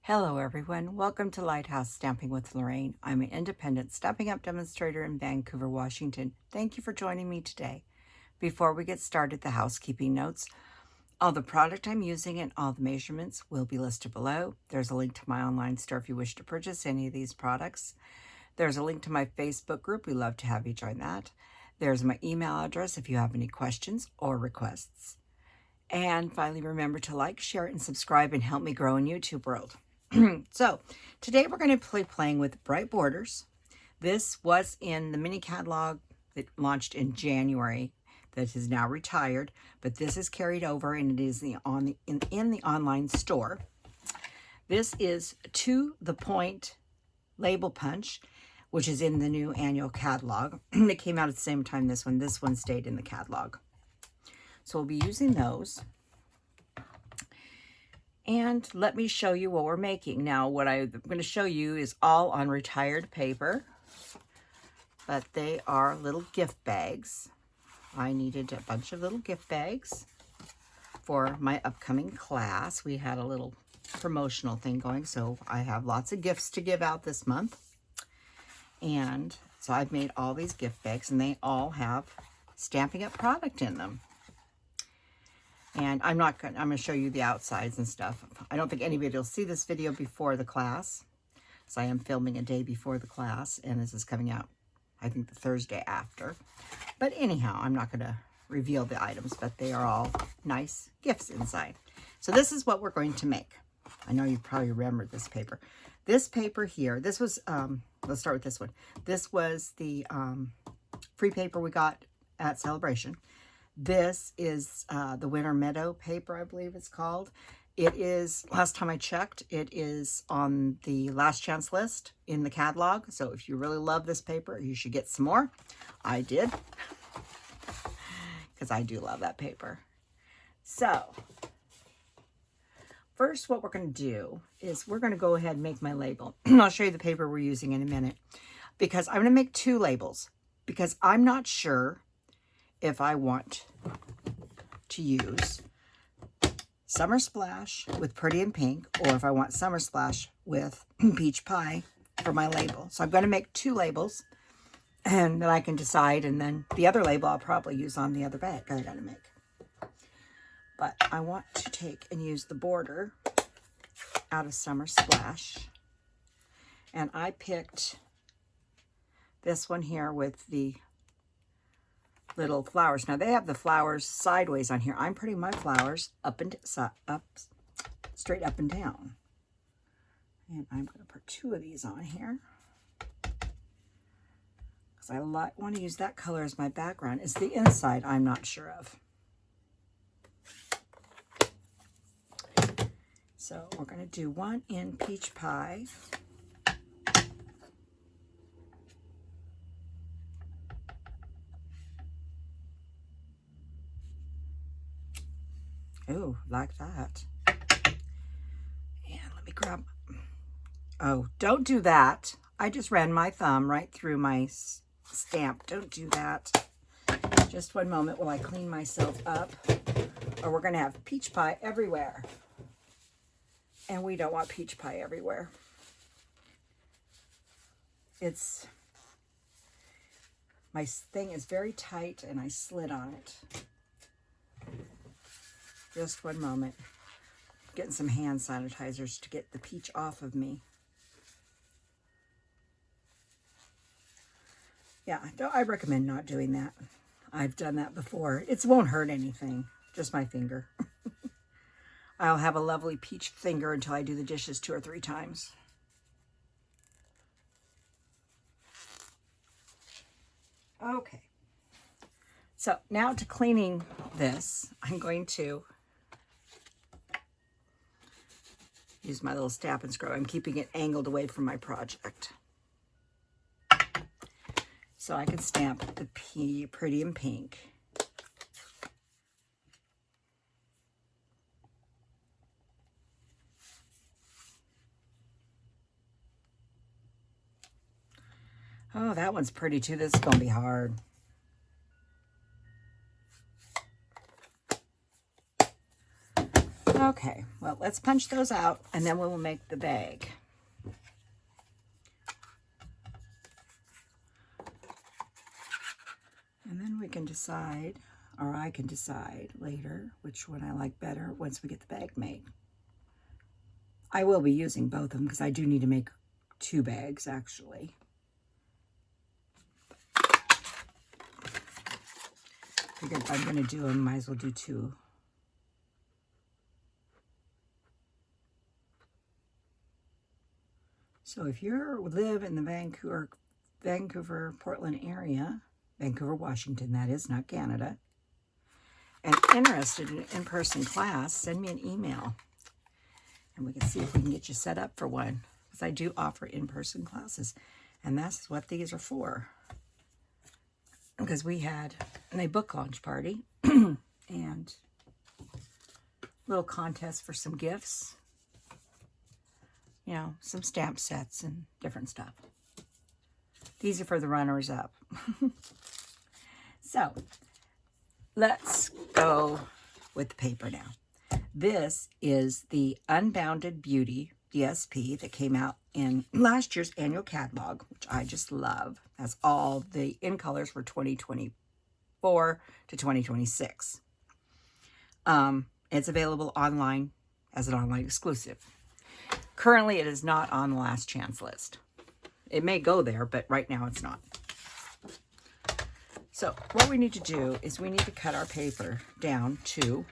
Hello everyone, welcome to Lighthouse Stamping with Lorraine. I'm an independent Stampin' Up! Demonstrator in Vancouver, Washington. Thank you for joining me today. Before we get started, the housekeeping notes. All the product I'm using and all the measurements will be listed below. There's a link to my online store if you wish to purchase any of these products. There's a link to my Facebook group. We love to have you join that. There's my email address if you have any questions or requests. And finally, remember to like, share, and subscribe and help me grow in YouTube world. So today we're going to be playing with bright borders. This was in the mini catalog that launched in January that is now retired, but this is carried over and it is in the online store. This is To the Point label punch, which is in the new annual catalog. It came out at the same time this one stayed in the catalog. So we'll be using those. And let me show you what we're making. Now, what I'm going to show you is all on retired paper, but they are little gift bags. I needed a bunch of little gift bags for my upcoming class. We had a little promotional thing going, so I have lots of gifts to give out this month. And so I've made all these gift bags, and they all have Stampin' Up! Product in them. And I'm going to show you the outsides and stuff. I don't think anybody will see this video before the class. So I am filming a day before the class, and this is coming out, I think, the Thursday after. But anyhow, I'm not going to reveal the items, but they are all nice gifts inside. So this is what we're going to make. I know you probably remember this paper. This paper here, this was, let's start with this one. This was the free paper we got at Celebration. This is the Winter Meadow paper, I believe it's called. It is, last time I checked, it is on the last chance list in the catalog. So if you really love this paper, you should get some more. I did, because I do love that paper. So first, what we're going to do is we're going to go ahead and make my label. I'll show you the paper we're using in a minute, because I'm going to make two labels, because I'm not sure if I want to use Summer Splash with Pretty in Pink, or if I want Summer Splash with Peach Pie for my label. So I'm going to make two labels, and then I can decide, and then the other label I'll probably use on the other bag I'm going to make. But I want to take and use the border out of Summer Splash, and I picked this one here with the little flowers. Now they have the flowers sideways on here. I'm putting my flowers straight up and down. And I'm going to put two of these on here, because I want to use that color as my background. It's the inside I'm not sure of. So we're going to do one in Peach Pie. Ooh, like that. And let me grab, oh, don't do that. I just ran my thumb right through my stamp. Don't do that. Just one moment while I clean myself up, or we're going to have peach pie everywhere. And we don't want peach pie everywhere. My thing is very tight and I slid on it. Just one moment. Getting some hand sanitizers to get the peach off of me. Yeah, I recommend not doing that. I've done that before. It won't hurt anything, just my finger. I'll have a lovely peach finger until I do the dishes 2 or 3 times. Okay. So now to cleaning this, I'm going to use my little Stampin' Scrub. I'm keeping it angled away from my project, so I can stamp the Pretty in Pink. Oh, that one's pretty too. This is going to be hard. Okay. Okay, well, let's punch those out and then we will make the bag. And then we can decide, or I can decide later, which one I like better once we get the bag made. I will be using both of them because I do need to make 2 bags, actually. Figured if I'm going to do them, might as well do 2. So if you live in the Vancouver, Portland area, Vancouver, Washington, that is, not Canada, and interested in an in-person class, send me an email. And we can see if we can get you set up for one. Because I do offer in-person classes. And that's what these are for. Because we had a book launch party. And a little contest for some gifts. You know, some stamp sets and different stuff. These are for the runners-up. So, let's go with the paper now. This is the Unbounded Beauty DSP that came out in last year's annual catalog, which I just love. That's all the in colors for 2024 to 2026. It's available online as an online exclusive. Currently, it is not on the last chance list. It may go there, but right now it's not. So what we need to do is we need to cut our paper down to,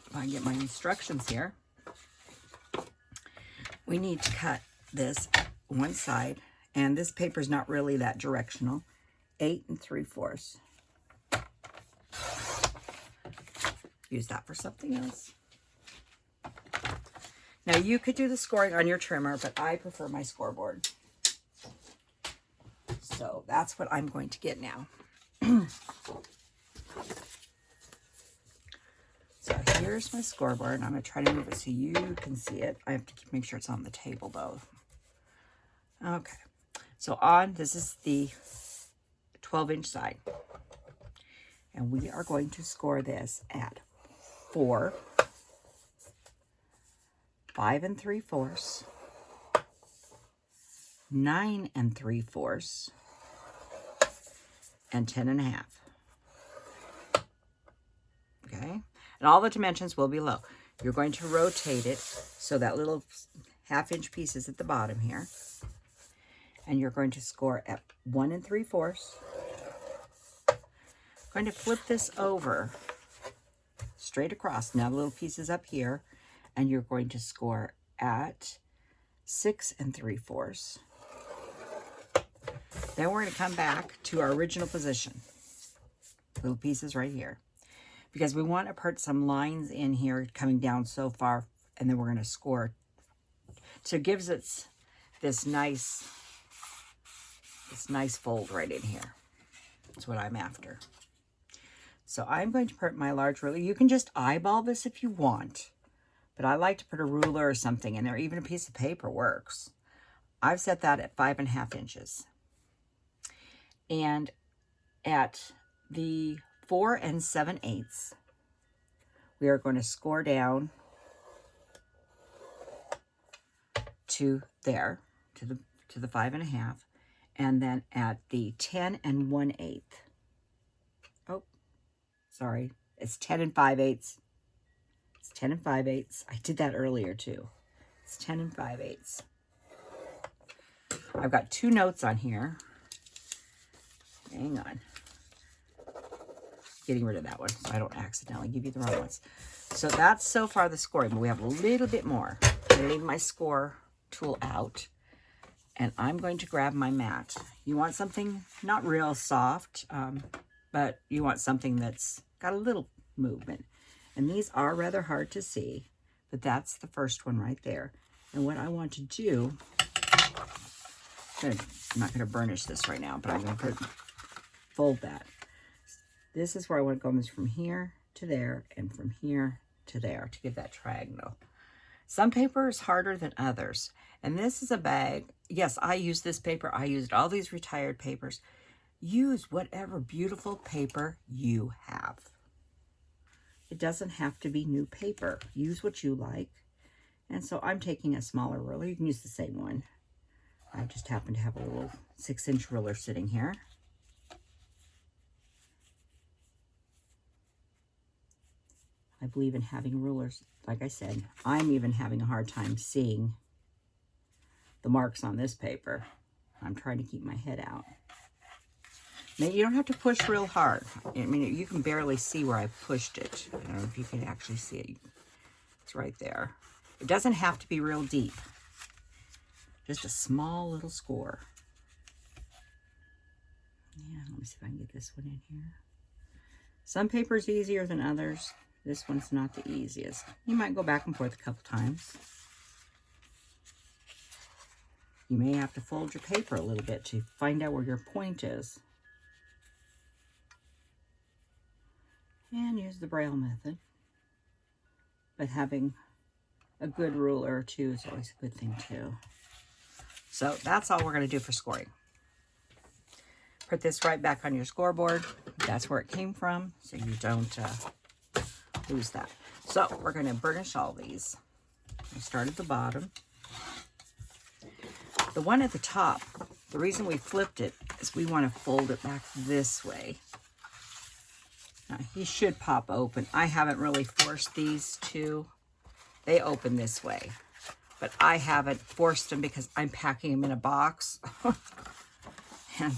if I get my instructions here, we need to cut this one side, and this paper is not really that directional, 8 3/4. Use that for something else. Now you could do the scoring on your trimmer, but I prefer my scoreboard. So that's what I'm going to get now. So here's my scoreboard. I'm going to try to move it so you can see it. I have to make sure it's on the table though. Okay. So this is the 12-inch side. And we are going to score this at 4, 5 3/4, 9 3/4, and 10 1/2. Okay, and all the dimensions will be low. You're going to rotate it so that little 1/2-inch piece is at the bottom here, and you're going to score at 1 3/4. Going to flip this over straight across. Now the little piece is up here, and you're going to score at 6 3/4. Then we're going to come back to our original position. Little pieces right here. Because we want to put some lines in here coming down so far, and then we're going to score. So it gives it this nice fold right in here. That's what I'm after. So I'm going to put my large ruler. You can just eyeball this if you want, but I like to put a ruler or something in there. Even a piece of paper works. I've set that at 5 1/2 inches. And at the 4 7/8, we are going to score down to there, to the 5 1/2, and then at the 10 1/8. Oh, sorry, it's 10 5/8. It's 10 5/8. I did that earlier too. It's 10 5/8. I've got 2 notes on here. Hang on. Getting rid of that one so I don't accidentally give you the wrong ones. So that's so far the scoring, but we have a little bit more. I'm going to leave my score tool out, and I'm going to grab my mat. You want something not real soft, but you want something that's got a little movement. And these are rather hard to see, but that's the first one right there. And what I want to do, I'm not going to burnish this right now, but I'm going to fold that. This is where I want to go from here to there and from here to there to give that triangle. Some paper is harder than others. And this is a bag. Yes, I use this paper. I used all these retired papers. Use whatever beautiful paper you have. It doesn't have to be new paper. Use what you like. And so I'm taking a smaller ruler. You can use the same one. I just happen to have a little 6-inch ruler sitting here. I believe in having rulers. Like I said, I'm even having a hard time seeing the marks on this paper. I'm trying to keep my head out. Now, you don't have to push real hard. I mean, you can barely see where I pushed it. I don't know if you can actually see it. It's right there. It doesn't have to be real deep. Just a small little score. Yeah, let me see if I can get this one in here. Some paper's easier than others. This one's not the easiest. You might go back and forth a couple times. You may have to fold your paper a little bit to find out where your point is. And use the Braille method. But having a good ruler too is always a good thing too. So that's all we're going to do for scoring. Put this right back on your scoreboard. That's where it came from, so you don't lose that. So we're going to burnish all these. We start at the bottom. The one at the top, the reason we flipped it is we want to fold it back this way. Now, he should pop open. I haven't really forced these two. They open this way. But I haven't forced them because I'm packing them in a box. And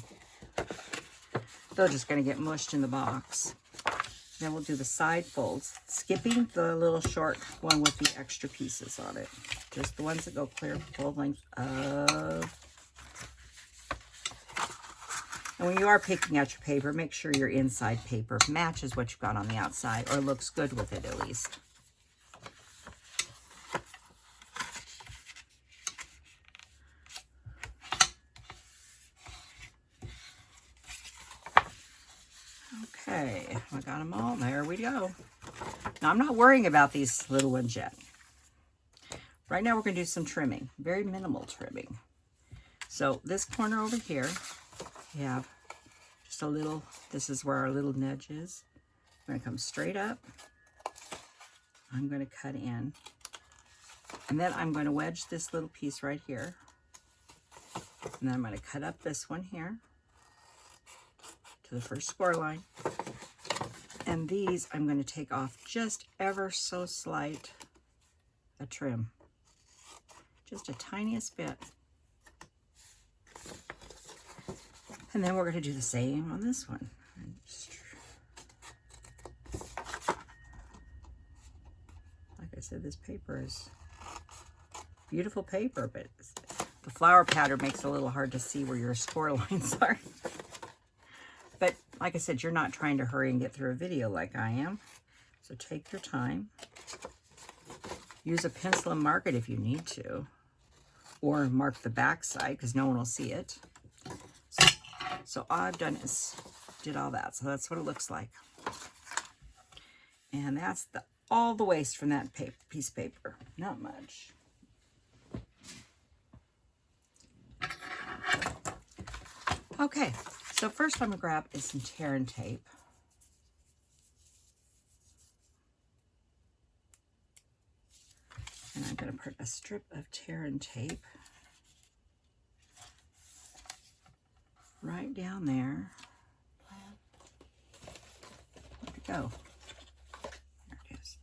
they're just going to get mushed in the box. Then we'll do the side folds, skipping the little short one with the extra pieces on it. Just the ones that go clear full length of. And when you are picking out your paper, make sure your inside paper matches what you've got on the outside, or looks good with it at least. Okay, I got them all. There we go. Now, I'm not worrying about these little ones yet. Right now, we're going to do some trimming. Very minimal trimming. So, this corner over here, we have just a little, this is where our little nudge is. I'm going to come straight up. I'm going to cut in. And then I'm going to wedge this little piece right here. And then I'm going to cut up this one here to the first score line. And these I'm going to take off just ever so slight a trim. Just a tiniest bit. And then we're going to do the same on this one. Like I said, this paper is beautiful paper, but the flower pattern makes it a little hard to see where your score lines are. But like I said, you're not trying to hurry and get through a video like I am. So take your time. Use a pencil and mark it if you need to. Or mark the back side because no one will see it. So all I've done is did all that. So that's what it looks like. And that's all the waste from that piece of paper. Not much. Okay. So first I'm going to grab is some tear and tape. And I'm going to put a strip of tear and tape right down there. Where'd it go? There it is.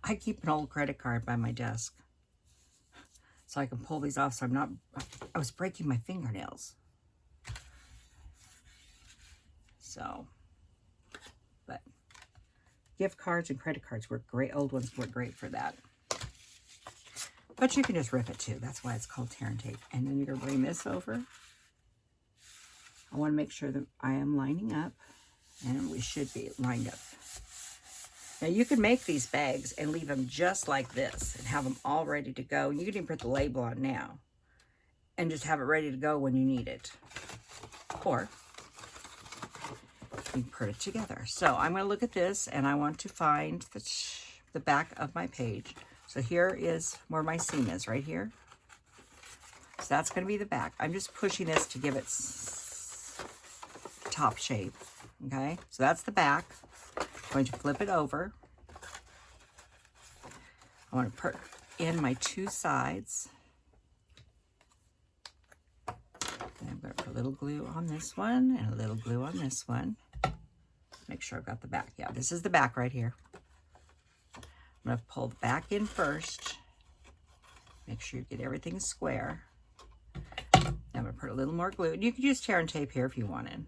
I keep an old credit card by my desk, so I can pull these off so I'm not, I was breaking my fingernails. So, but gift cards and credit cards work great. Old ones work great for that. But you can just rip it too. That's why it's called tear and tape. And then you're going to bring this over. I want to make sure that I am lining up. And we should be lined up. Now you can make these bags and leave them just like this and have them all ready to go. You can even put the label on now and just have it ready to go when you need it. Or you can put it together. So I'm going to look at this and I want to find the back of my page. So here is where my seam is, right here. So that's going to be the back. I'm just pushing this to give it top shape. Okay, so that's the back. I'm going to flip it over. I want to put in my 2 sides. And I'm going to put a little glue on this one and a little glue on this one. Make sure I've got the back. Yeah, this is the back right here. I'm going to pull the back in first. Make sure you get everything square. Now I'm going to put a little more glue. You could use tear and tape here if you wanted.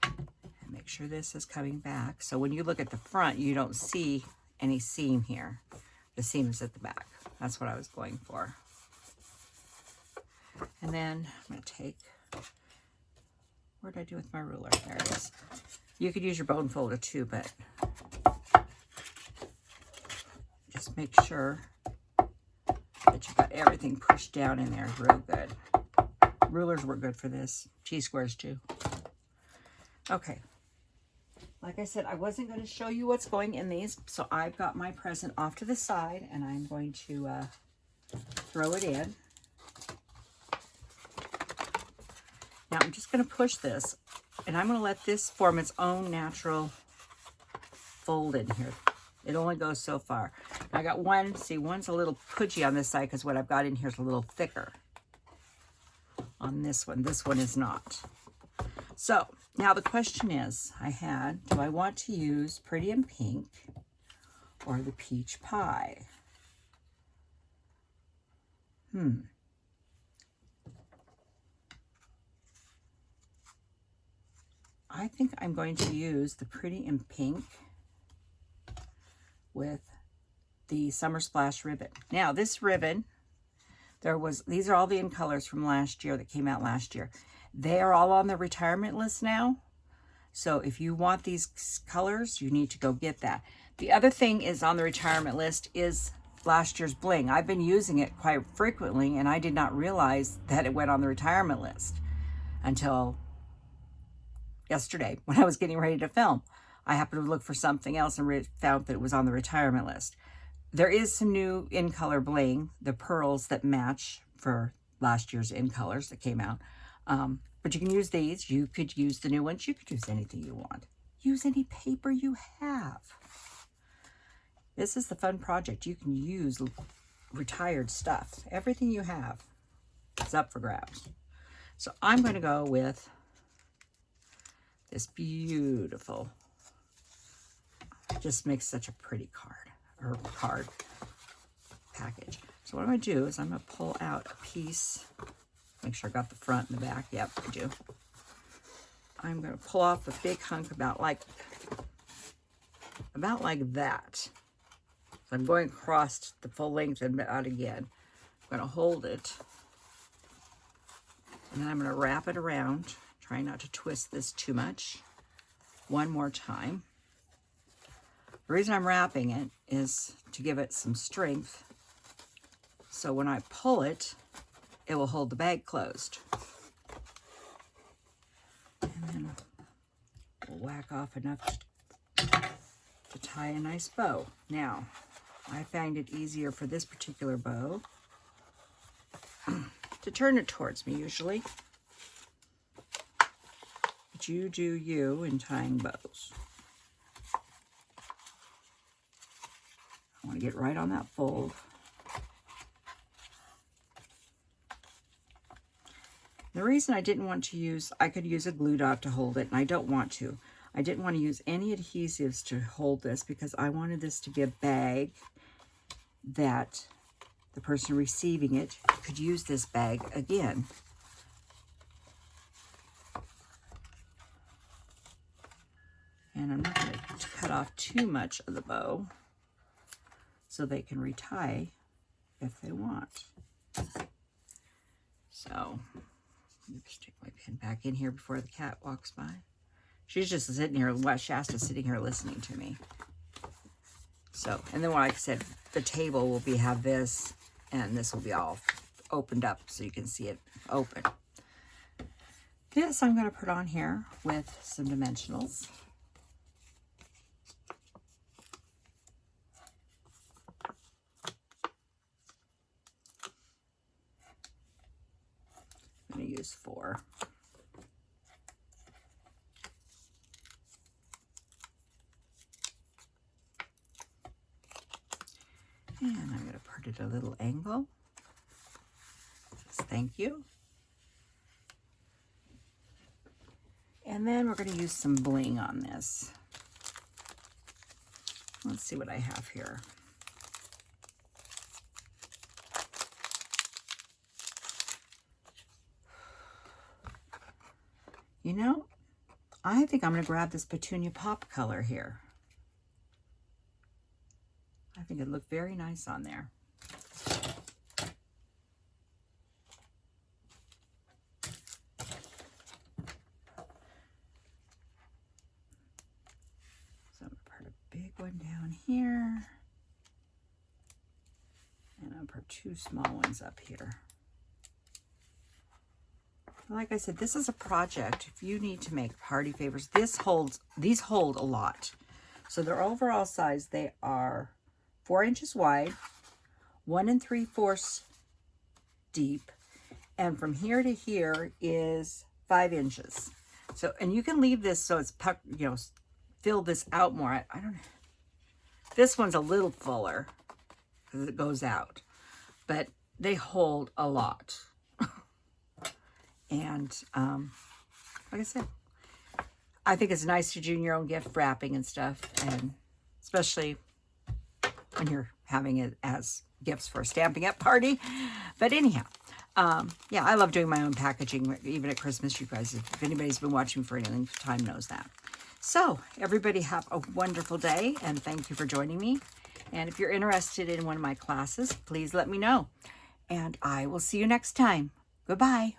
And make sure this is coming back. So when you look at the front, you don't see any seam here. The seam is at the back. That's what I was going for. And then I'm going to take, what did I do with my ruler? There it is. You could use your bone folder too, but just make sure that you've got everything pushed down in there real good. Rulers were good for this. T-squares too. Okay. Like I said, I wasn't going to show you what's going in these, so I've got my present off to the side, and I'm going to throw it in. Now I'm just going to push this, and I'm going to let this form its own natural fold in here. It only goes so far. I got one, see, one's a little pudgy on this side because what I've got in here is a little thicker on this one. This one is not. So now the question is, do I want to use Pretty in Pink or the Peach Pie? I think I'm going to use the Pretty in Pink with the Summer Splash ribbon. Now this ribbon, these are all the in colors from last year that came out last year. They are all on the retirement list now. So if you want these colors, you need to go get that. The other thing is on the retirement list is last year's Bling. I've been using it quite frequently, and I did not realize that it went on the retirement list until yesterday when I was getting ready to film. I happened to look for something else and found that it was on the retirement list. There is some new in color bling, the pearls that match for last year's in colors that came out. But you can use these. You could use the new ones. You could use anything you want. Use any paper you have. This is the fun project. You can use retired stuff. Everything you have is up for grabs. So I'm going to go with this beautiful, just makes such a pretty card package. So what I'm going to do is I'm going to pull out a piece. Make sure I got the front and the back. Yep, I do. I'm going to pull off a big hunk about like that. So I'm going across the full length and out again. I'm going to hold it, and then I'm going to wrap it around. Try not to twist this too much. One more time. The reason I'm wrapping it is to give it some strength. So when I pull it, it will hold the bag closed. And then we'll whack off enough to tie a nice bow. Now, I find it easier for this particular bow to turn it towards me usually. But you do you in tying bows. I want to get right on that fold. The reason I didn't want to use, I could use a glue dot to hold it, and I don't want to. I didn't want to use any adhesives to hold this because I wanted this to be a bag that the person receiving it could use this bag again. And I'm not going to cut off too much of the bow so they can retie if they want. So, let's stick my pin back in here before the cat walks by. She's just sitting here, Shasta's sitting here listening to me. So, and then like I said, the table will have this, and this will be all opened up so you can see it open. This I'm going to put on here with some dimensionals. I'm going to use 4. And I'm going to put it at a little angle. Just thank you. And then we're going to use some bling on this. Let's see what I have here. You know, I think I'm going to grab this Petunia Pop color here. I think it'd look very nice on there. So I'm going to put a big one down here. And I'll put 2 small ones up here. Like I said, this is a project. If you need to make party favors, these hold a lot. So their overall size, they are 4 inches wide, 1 3/4 deep, and from here to here is 5 inches. So, and you can leave this so it's, you know, fill this out more. I don't know. This one's a little fuller because it goes out, but they hold a lot. And like I said, I think it's nice to do your own gift wrapping and stuff, and especially when you're having it as gifts for a Stampin' Up party. But anyhow, yeah, I love doing my own packaging, even at Christmas, you guys. If anybody's been watching for any length of time knows that. So everybody have a wonderful day, and thank you for joining me. And if you're interested in one of my classes, please let me know. And I will see you next time. Goodbye.